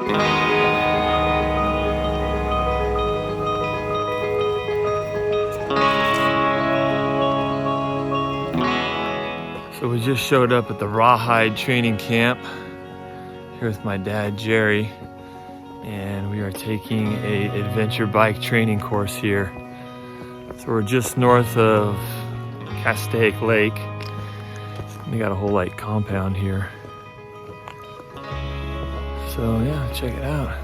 So we just showed up at the RawHyde training camp here with my dad, Jerry, and we are taking a adventure bike training course here. So we're just north of Castaic Lake. They got a whole like compound here. So yeah, check it out.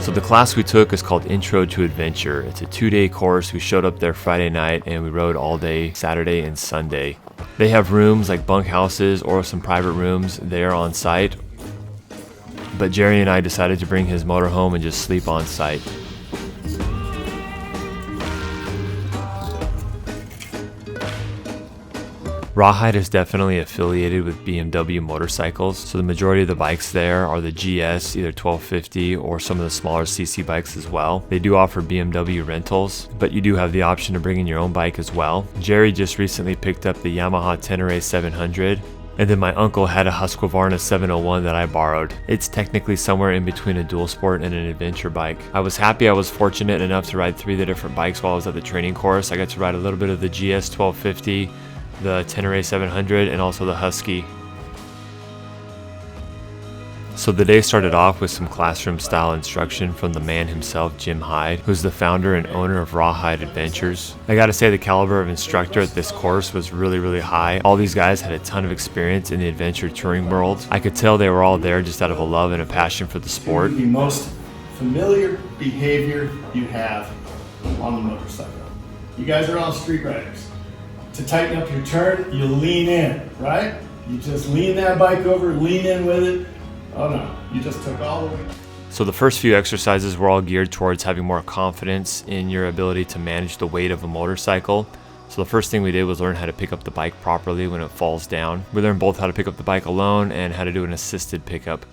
So the class we took is called Intro to Adventure. It's a 2-day course. We showed up there Friday night and we rode all day Saturday and Sunday. They have rooms like bunk houses or some private rooms there on site. But Jerry and I decided to bring his motor home and just sleep on site. RawHyde is definitely affiliated with BMW motorcycles, so the majority of the bikes there are the GS, either 1250 or some of the smaller CC bikes as well. They do offer BMW rentals, but you do have the option to bring in your own bike as well. Jerry just recently picked up the Yamaha Tenere 700, and then my uncle had a Husqvarna 701 that I borrowed. It's technically somewhere in between a dual sport and an adventure bike. I was happy I was fortunate enough to ride 3 of the different bikes while I was at the training course. I got to ride a little bit of the GS 1250, the Tenere 700, and also the Husky. So the day started off with some classroom style instruction from the man himself, Jim Hyde, who's the founder and owner of RawHyde Adventures. I gotta say the caliber of instructor at this course was really high. All these guys had a ton of experience in the adventure touring world. I could tell they were all there just out of a love and a passion for the sport. The most familiar behavior you have on the motorcycle. You guys are all street riders. To tighten up your turn, you lean in, right? You just lean that bike over, lean in with it. Oh no, you just took all the way. So the first few exercises were all geared towards having more confidence in your ability to manage the weight of a motorcycle. So the first thing we did was learn how to pick up the bike properly when it falls down. We learned both how to pick up the bike alone and how to do an assisted pickup.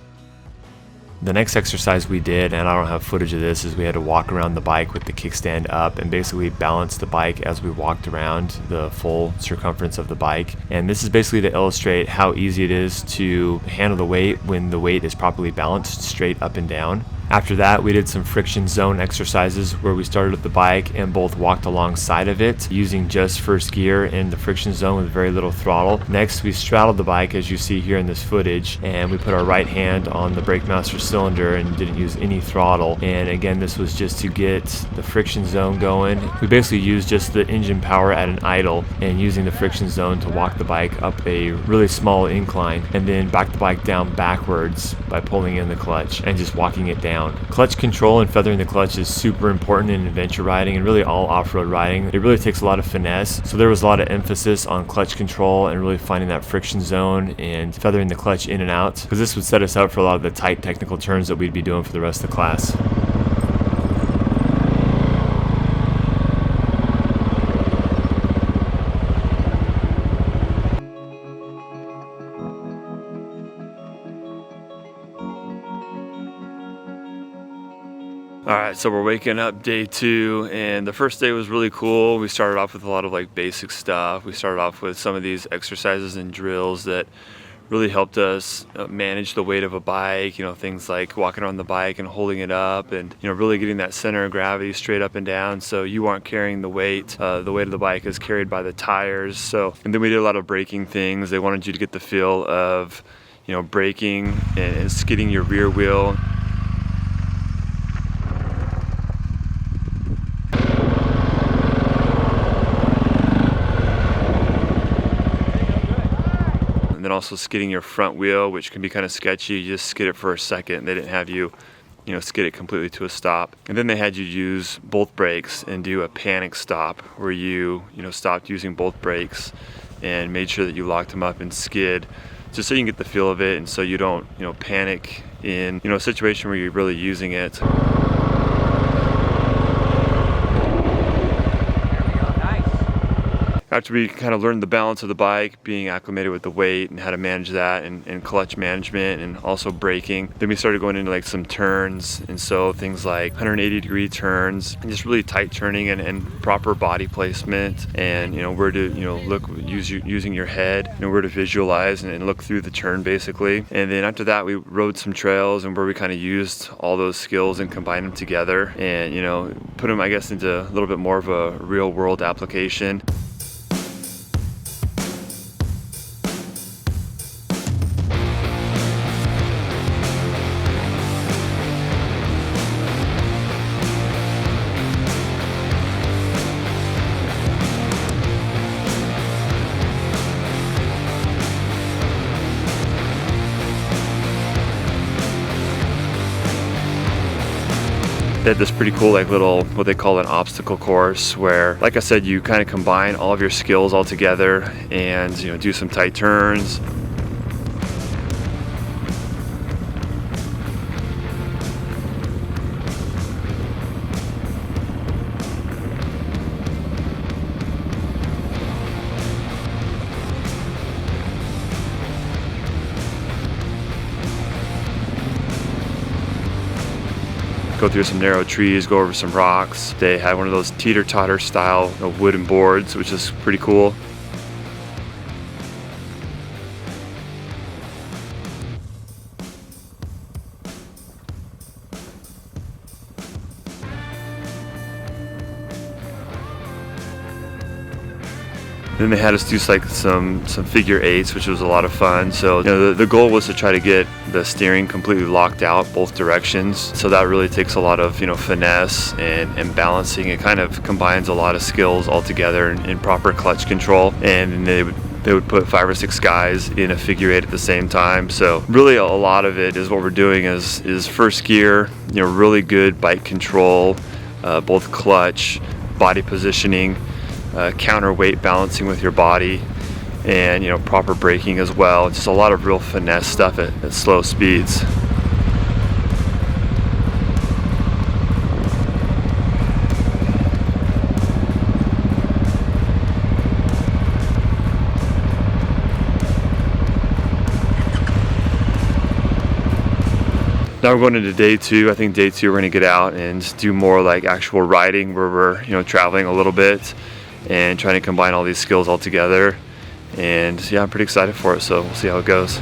The next exercise we did, and I don't have footage of this, is we had to walk around the bike with the kickstand up and basically balance the bike as we walked around the full circumference of the bike. And this is basically to illustrate how easy it is to handle the weight when the weight is properly balanced straight up and down. After that, we did some friction zone exercises where we started with the bike and both walked alongside of it using just first gear in the friction zone with very little throttle. Next, we straddled the bike as you see here in this footage, and we put our right hand on the brake master cylinder and didn't use any throttle. And again, this was just to get the friction zone going. We basically used just the engine power at an idle and using the friction zone to walk the bike up a really small incline and then back the bike down backwards by pulling in the clutch and just walking it down. Clutch control and feathering the clutch is super important in adventure riding and really all off-road riding. It really takes a lot of finesse, so there was a lot of emphasis on clutch control and really finding that friction zone and feathering the clutch in and out, because this would set us up for a lot of the tight technical turns that we'd be doing for the rest of the class. Alright, so we're waking up day 2, and the first day was really cool. We started off with a lot of like basic stuff. We started off with some of these exercises and drills that really helped us manage the weight of a bike, you know, things like walking on the bike and holding it up and, you know, really getting that center of gravity straight up and down so you aren't carrying the weight. The weight of the bike is carried by the tires. So, and then we did a lot of braking things. They wanted you to get the feel of, you know, braking and skidding your rear wheel. And then also skidding your front wheel, which can be kind of sketchy. You just skid it for a second. They didn't have you, you know, skid it completely to a stop. And then they had you use both brakes and do a panic stop where you stopped using both brakes and made sure that you locked them up and skid, just so you can get the feel of it and so you don't, you know, panic in, you know, a situation where you're really using it. After we kind of learned the balance of the bike, being acclimated with the weight and how to manage that, and clutch management and also braking, then we started going into like some turns, and so things like 180-degree turns and just really tight turning and proper body placement, and where to look, using your head, where to visualize and look through the turn basically. And then after that we rode some trails and where we kind of used all those skills and combined them together and put them, I guess, into a little bit more of a real world application. They had this pretty cool little, what they call an obstacle course, where, like I said, you kind of combine all of your skills all together and do some tight turns. Go through some narrow trees, go over some rocks. They had one of those teeter-totter style wooden boards, which is pretty cool. Then they had us do some figure eights, which was a lot of fun. So the goal was to try to get the steering completely locked out both directions. So that really takes a lot of finesse and balancing. It kind of combines a lot of skills all together in proper clutch control. And they would put 5 or 6 guys in a figure eight at the same time. So really a lot of it is what we're doing is first gear, really good bike control, both clutch, body positioning, counterweight balancing with your body, and proper braking as well. Just a lot of real finesse stuff at slow speeds. Now we're going into day 2. I think day 2 we're going to get out and do more like actual riding, where we're traveling a little bit and trying to combine all these skills all together. And yeah, I'm pretty excited for it, so we'll see how it goes.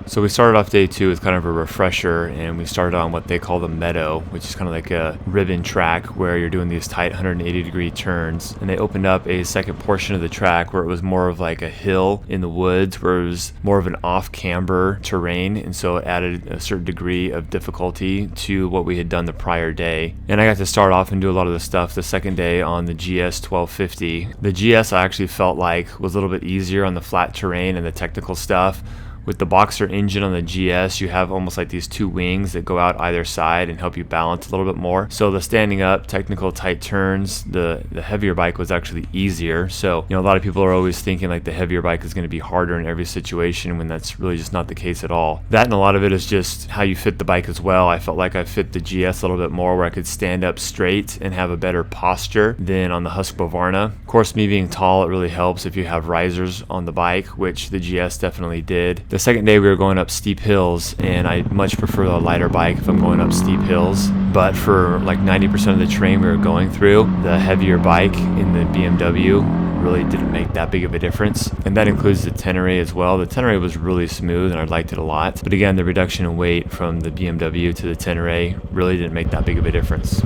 So we started off day 2 with kind of a refresher, and we started on what they call the meadow, which is kind of like a ribbon track where you're doing these tight 180-degree turns. And they opened up a second portion of the track where it was more of like a hill in the woods, where it was more of an off-camber terrain, and so it added a certain degree of difficulty to what we had done the prior day. And I got to start off and do a lot of the stuff the second day on the GS 1250. The GS I actually felt like was a little bit easier on the flat terrain and the technical stuff. With the boxer engine on the GS, you have almost like these 2 wings that go out either side and help you balance a little bit more. So the standing up, technical tight turns, the heavier bike was actually easier. So, a lot of people are always thinking like the heavier bike is going to be harder in every situation, when that's really just not the case at all. That and a lot of it is just how you fit the bike as well. I felt like I fit the GS a little bit more, where I could stand up straight and have a better posture than on the Husqvarna. Of course, me being tall, it really helps if you have risers on the bike, which the GS definitely did. The second day we were going up steep hills, and I much prefer a lighter bike if I'm going up steep hills. But for like 90% of the terrain we were going through, the heavier bike in the BMW really didn't make that big of a difference. And that includes the Tenere as well. The Tenere was really smooth and I liked it a lot. But again, the reduction in weight from the BMW to the Tenere really didn't make that big of a difference.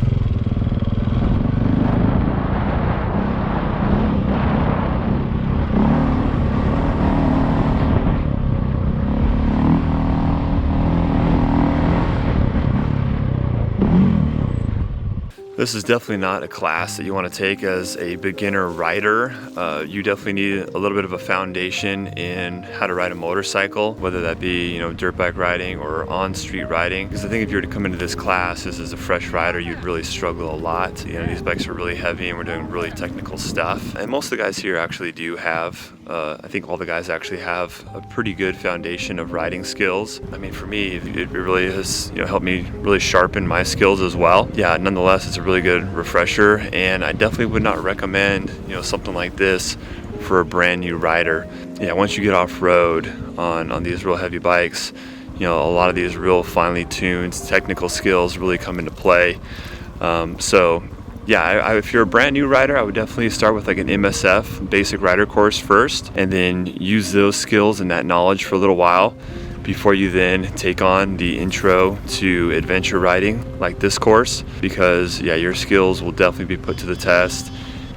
This is definitely not a class that you want to take as a beginner rider. You definitely need a little bit of a foundation in how to ride a motorcycle, whether that be, you know, dirt bike riding or on-street riding. Because I think if you were to come into this class as a fresh rider, you'd really struggle a lot. You know, these bikes are really heavy and we're doing really technical stuff. And most of the guys here actually do have, I think all the guys actually have a pretty good foundation of riding skills. I mean, for me, it really has, you know, helped me really sharpen my skills as well. Yeah, nonetheless, it's a really good refresher, and I definitely would not recommend, you know, something like this for a brand new rider. Yeah, once you get off road on these real heavy bikes, you know, a lot of these real finely tuned technical skills really come into play. So yeah, if you're a brand new rider, I would definitely start with like an MSF basic rider course first, and then use those skills and that knowledge for a little while before you then take on the intro to adventure riding like this course, because yeah, your skills will definitely be put to the test,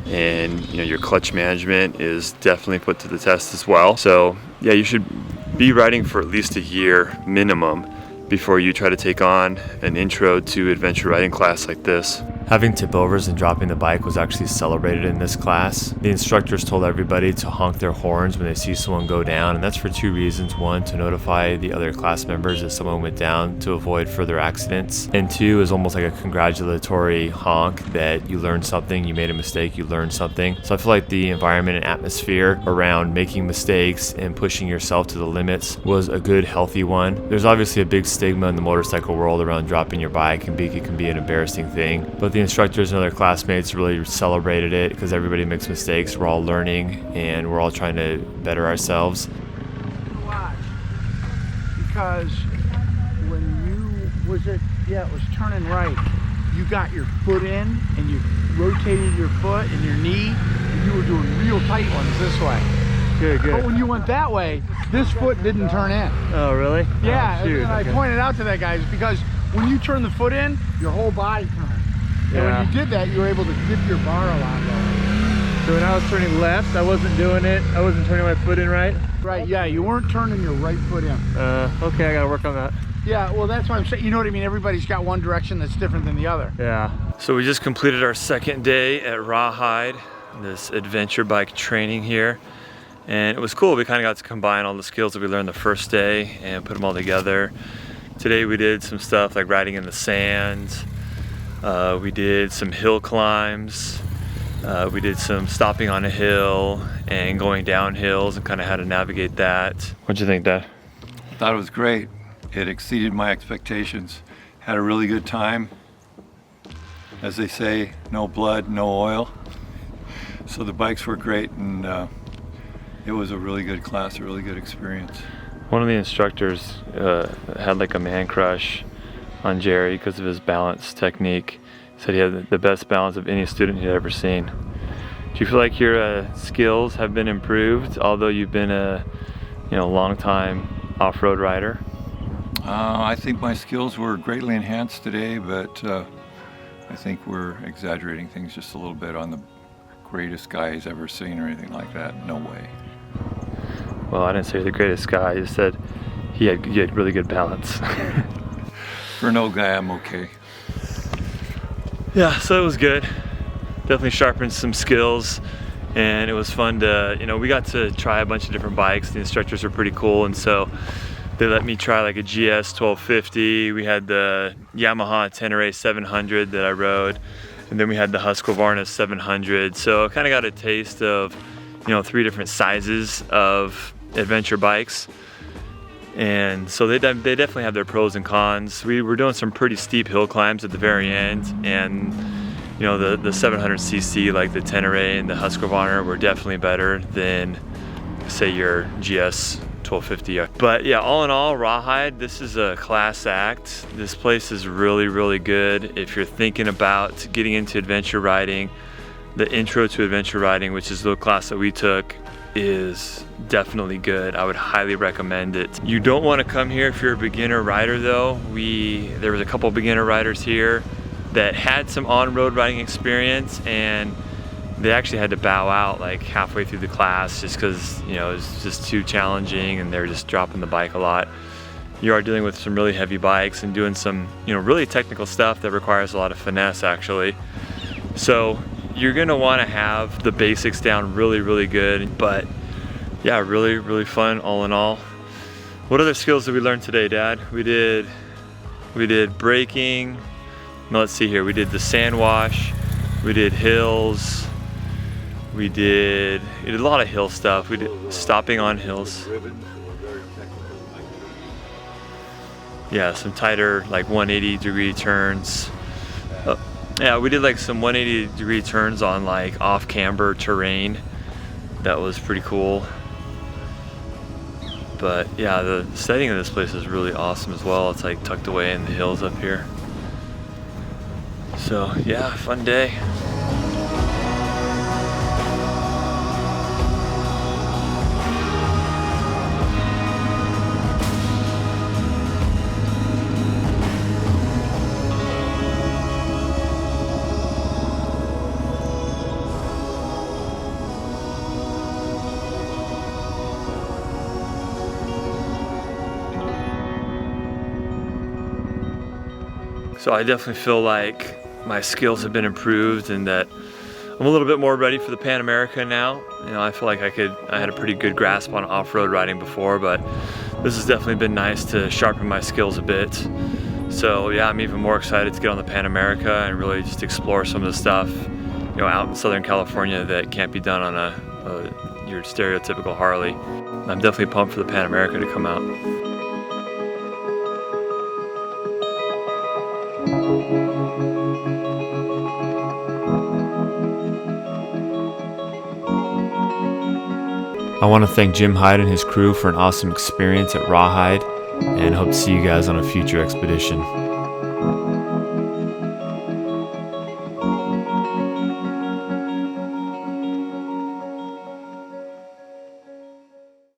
and you know, your clutch management is definitely put to the test as well. So yeah, you should be riding for at least a year minimum before you try to take on an intro to adventure riding class like this. Having tip overs and dropping the bike was actually celebrated in this class. The instructors told everybody to honk their horns when they see someone go down, and that's for two reasons. One, to notify the other class members if someone went down to avoid further accidents. And two, is almost like a congratulatory honk that you learned something, you made a mistake, you learned something. So I feel like the environment and atmosphere around making mistakes and pushing yourself to the limits was a good, healthy one. There's obviously a big stigma in the motorcycle world around dropping your bike, and it can be an embarrassing thing. But the instructors and other classmates really celebrated it because everybody makes mistakes. We're all learning and we're all trying to better ourselves. Because when you it was turning right, you got your foot in and you rotated your foot and your knee, and you were doing real tight ones this way. Good. But when you went that way, this foot didn't turn in. Oh, really? Yeah, oh, shoot. And I pointed out to that guy, because when you turn the foot in, your whole body turns. Yeah. And when you did that, you were able to dip your bar a lot lower. So when I was turning left, I wasn't doing it. I wasn't turning my foot in right? Right, yeah, you weren't turning your right foot in. Okay, I gotta work on that. Yeah, well, that's what I'm saying. You know what I mean? Everybody's got one direction that's different than the other. Yeah. So we just completed our second day at RawHyde, this adventure bike training here. And it was cool. We kind of got to combine all the skills that we learned the first day and put them all together. Today we did some stuff like riding in the sand. We did some hill climbs. We did some stopping on a hill and going down hills and kind of how to navigate that. What'd you think, Dad? I thought it was great. It exceeded my expectations. Had a really good time. As they say, no blood, no oil. So the bikes were great, and it was a really good class, a really good experience. One of the instructors had like a man crush on Jerry because of his balance technique. He said he had the best balance of any student he'd ever seen. Do you feel like your skills have been improved, although you've been a long time off-road rider? I think my skills were greatly enhanced today, but I think we're exaggerating things just a little bit on the greatest guy he's ever seen or anything like that. No way. Well, I didn't say the greatest guy. I just said he had really good balance. For no guy, I'm okay. Yeah, so it was good. Definitely sharpened some skills, and it was fun to, we got to try a bunch of different bikes. The instructors were pretty cool, and so they let me try like a GS 1250. We had the Yamaha Tenere 700 that I rode, and then we had the Husqvarna 700. So I kind of got a taste of, 3 different sizes of adventure bikes. And so they definitely have their pros and cons. We were doing some pretty steep hill climbs at the very end, and the 700cc like the Tenere and the Husqvarna were definitely better than, say, your GS 1250. But yeah, all in all, RawHyde, this is a class act. This place is really, really good if you're thinking about getting into adventure riding. The intro to adventure riding, which is the class that we took, is definitely good. I would highly recommend it. You don't want to come here if you're a beginner rider though. There was a couple beginner riders here that had some on-road riding experience, and they actually had to bow out like halfway through the class just because it was just too challenging and they're just dropping the bike a lot. You are dealing with some really heavy bikes and doing some really technical stuff that requires a lot of finesse actually. So you're gonna want to have the basics down really good, but yeah, really fun all in all. What other skills did we learn today, Dad? We did braking. Now let's see here. We did the sand wash. We did hills. We did a lot of hill stuff. We did stopping on hills. Yeah, some tighter like 180-degree turns. Yeah, we did like some 180-degree turns on like off-camber terrain. That was pretty cool. But yeah, the setting of this place is really awesome as well. It's like tucked away in the hills up here. So yeah, fun day. So I definitely feel like my skills have been improved and that I'm a little bit more ready for the Pan America now. You know, I feel like I had a pretty good grasp on off-road riding before, but this has definitely been nice to sharpen my skills a bit. So yeah, I'm even more excited to get on the Pan America and really just explore some of the stuff, you know, out in Southern California that can't be done on your stereotypical Harley. I'm definitely pumped for the Pan America to come out. I want to thank Jim Hyde and his crew for an awesome experience at RawHyde, and hope to see you guys on a future expedition.